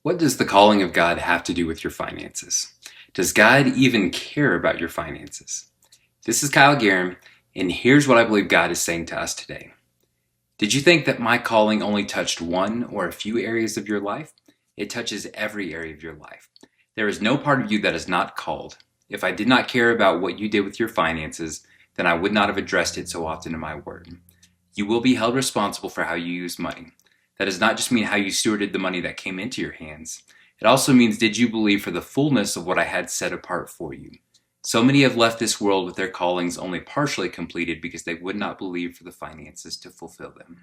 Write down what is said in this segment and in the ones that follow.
What does the calling of God have to do with your finances? Does God even care about your finances? This is Kyle Guerin, and here's what I believe God is saying to us today. Did you think that my calling only touched one or a few areas of your life? It touches every area of your life. There is no part of you that is not called. If I did not care about what you did with your finances, then I would not have addressed it so often in my word. You will be held responsible for how you use money. That does not just mean how you stewarded the money that came into your hands. It also means, did you believe for the fullness of what I had set apart for you? So many have left this world with their callings only partially completed because they would not believe for the finances to fulfill them.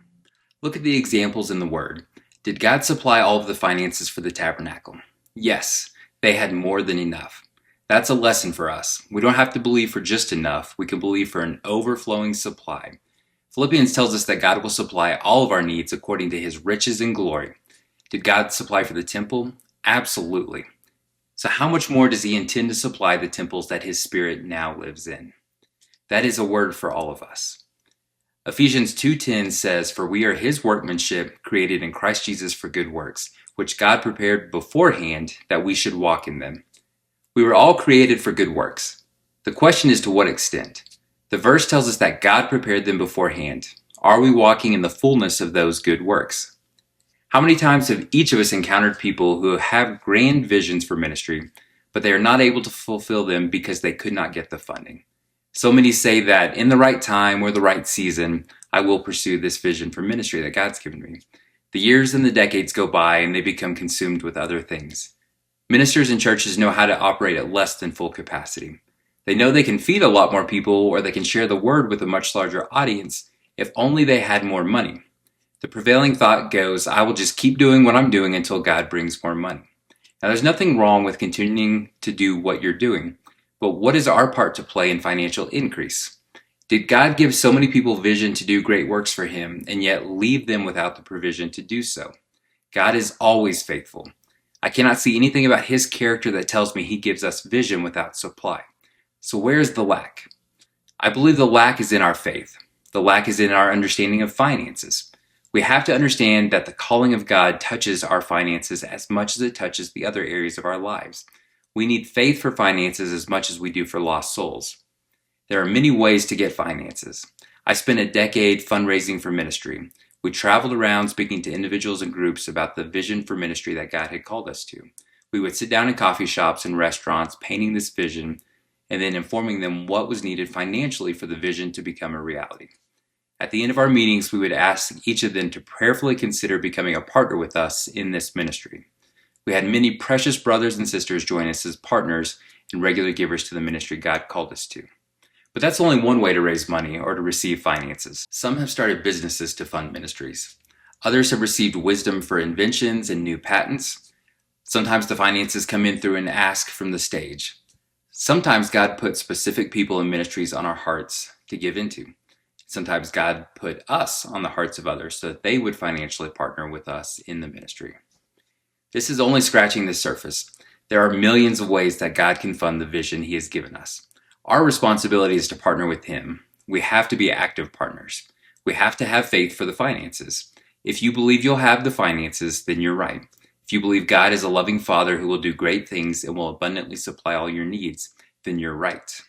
Look at the examples in the Word. Did God supply all of the finances for the tabernacle? Yes, they had more than enough. That's a lesson for us. We don't have to believe for just enough. We can believe for an overflowing supply. Philippians tells us that God will supply all of our needs according to his riches and glory. Did God supply for the temple? Absolutely. So how much more does he intend to supply the temples that his Spirit now lives in? That is a word for all of us. Ephesians 2:10 says, "For we are his workmanship, created in Christ Jesus for good works, which God prepared beforehand that we should walk in them." We were all created for good works. The question is, to what extent? The verse tells us that God prepared them beforehand. Are we walking in the fullness of those good works? How many times have each of us encountered people who have grand visions for ministry, but they are not able to fulfill them because they could not get the funding? So many say that in the right time or the right season, I will pursue this vision for ministry that God's given me. The years and the decades go by and they become consumed with other things. Ministers and churches know how to operate at less than full capacity. They know they can feed a lot more people or they can share the word with a much larger audience if only they had more money. The prevailing thought goes, I will just keep doing what I'm doing until God brings more money. Now, there's nothing wrong with continuing to do what you're doing, but what is our part to play in financial increase? Did God give so many people vision to do great works for him and yet leave them without the provision to do so? God is always faithful. I cannot see anything about his character that tells me he gives us vision without supply. So where's the lack? I believe the lack is in our faith. The lack is in our understanding of finances. We have to understand that the calling of God touches our finances as much as it touches the other areas of our lives. We need faith for finances as much as we do for lost souls. There are many ways to get finances. I spent a decade fundraising for ministry. We traveled around speaking to individuals and groups about the vision for ministry that God had called us to. We would sit down in coffee shops and restaurants painting this vision and then informing them what was needed financially for the vision to become a reality. At the end of our meetings, we would ask each of them to prayerfully consider becoming a partner with us in this ministry. We had many precious brothers and sisters join us as partners and regular givers to the ministry God called us to. But that's only one way to raise money or to receive finances. Some have started businesses to fund ministries. Others have received wisdom for inventions and new patents. Sometimes the finances come in through an ask from the stage. Sometimes God put specific people and ministries on our hearts to give into. Sometimes God put us on the hearts of others so that they would financially partner with us in the ministry. This is only scratching the surface. There are millions of ways that God can fund the vision he has given us. Our responsibility is to partner with him. We have to be active partners. We have to have faith for the finances. If you believe you'll have the finances, then you're right. If you believe God is a loving Father who will do great things and will abundantly supply all your needs, then you're right.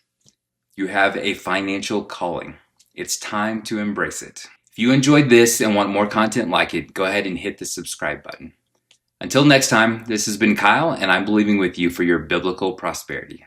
You have a financial calling. It's time to embrace it. If you enjoyed this and want more content like it, go ahead and hit the subscribe button. Until next time, this has been Kyle, and I'm believing with you for your biblical prosperity.